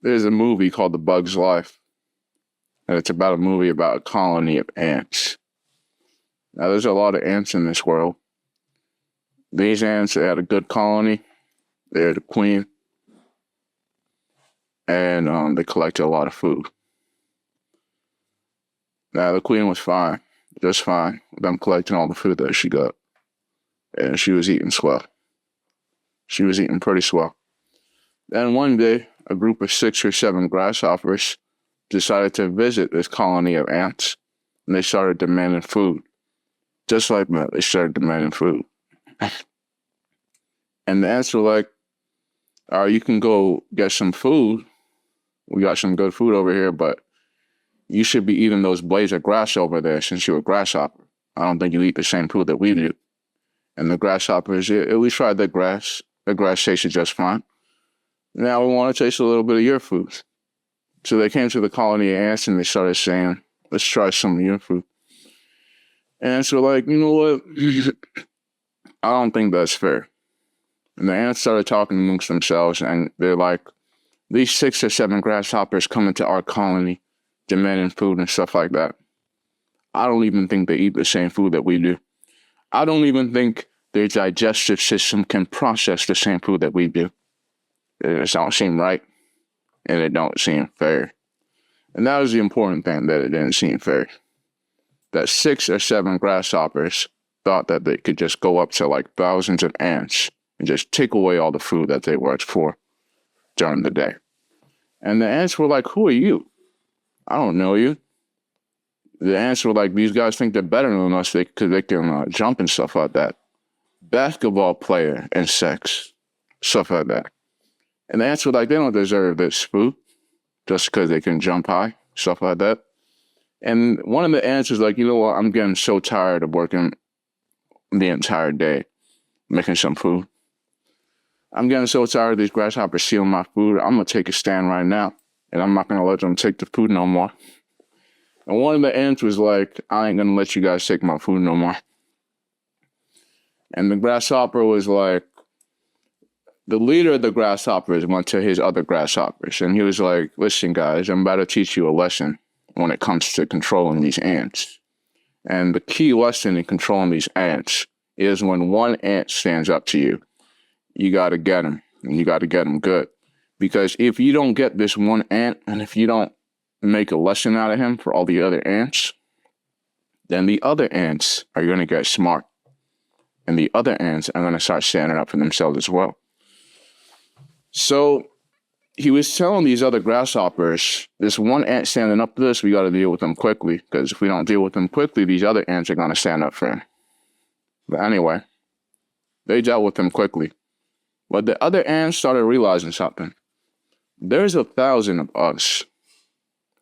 There's a movie called The Bug's Life, and it's about a movie about a colony of ants. Now, there's a lot of ants in this world. These ants, they had a good colony. They're the queen, and they collected a lot of food. Now, the queen was fine, just fine, with them collecting all the food that she got. And she was eating swell. She was eating pretty swell. Then one day, a group of 6 or 7 grasshoppers decided to visit this colony of ants, and they started demanding food. Just like that, they started demanding food. And the ants were like, all right, you can go get some food. We got some good food over here, but you should be eating those blades of grass over there since you're a grasshopper. I don't think you eat the same food that we do. And the grasshoppers, yeah, we tried the grass. The grass tasted just fine. Now we want to taste a little bit of your food. So they came to the colony of ants and they started saying, let's try some of your food. And so like, you know what? I don't think that's fair. And the ants started talking amongst themselves and they're like, these 6 or 7 grasshoppers come into our colony demanding food and stuff like that. I don't even think they eat the same food that we do. I don't even think their digestive system can process the same food that we do. It just don't seem right, and it don't seem fair. And that was the important thing, that it didn't seem fair. That 6 or 7 grasshoppers thought that they could just go up to like thousands of ants and just take away all the food that they worked for during the day. And the ants were like, who are you? I don't know you. The ants were like, these guys think they're better than us because they can jump and stuff like that. Basketball player and sex, stuff like that. And the ants were like, they don't deserve this food just because they can jump high, stuff like that. And one of the ants was like, you know what, I'm getting so tired of working the entire day making some food. I'm getting so tired of these grasshoppers stealing my food. I'm going to take a stand right now, and I'm not going to let them take the food no more. And one of the ants was like, I ain't going to let you guys take my food no more. And the grasshopper was like, the leader of the grasshoppers went to his other grasshoppers, and he was like, listen, guys, I'm about to teach you a lesson when it comes to controlling these ants. And the key lesson in controlling these ants is when one ant stands up to you, you got to get him, and you got to get him good. Because if you don't get this one ant, and if you don't make a lesson out of him for all the other ants, then the other ants are going to get smart. And the other ants are going to start standing up for themselves as well. So he was telling these other grasshoppers, this one ant standing up to this, we got to deal with them quickly. Because if we don't deal with them quickly, these other ants are going to stand up for him. But anyway, they dealt with him quickly. But the other ants started realizing something. There's 1,000 of us.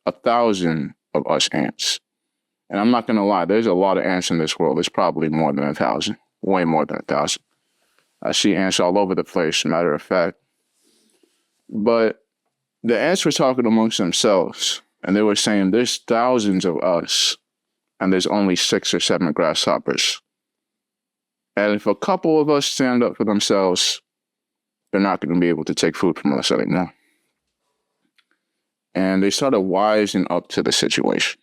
1,000 of us ants. And I'm not going to lie, there's a lot of ants in this world. There's probably more than 1,000. Way more than 1,000. I see ants all over the place, matter of fact. But the ants were talking amongst themselves, and they were saying, there's thousands of us, and there's only 6 or 7 grasshoppers. And if a couple of us stand up for themselves, they're not going to be able to take food from us anymore. And they started wising up to the situation.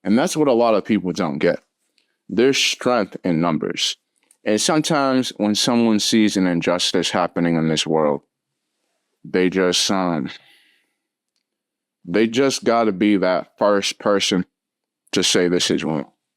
And that's what a lot of people don't get. There's strength in numbers. And sometimes when someone sees an injustice happening in this world, they just got to be that first person to say this is wrong.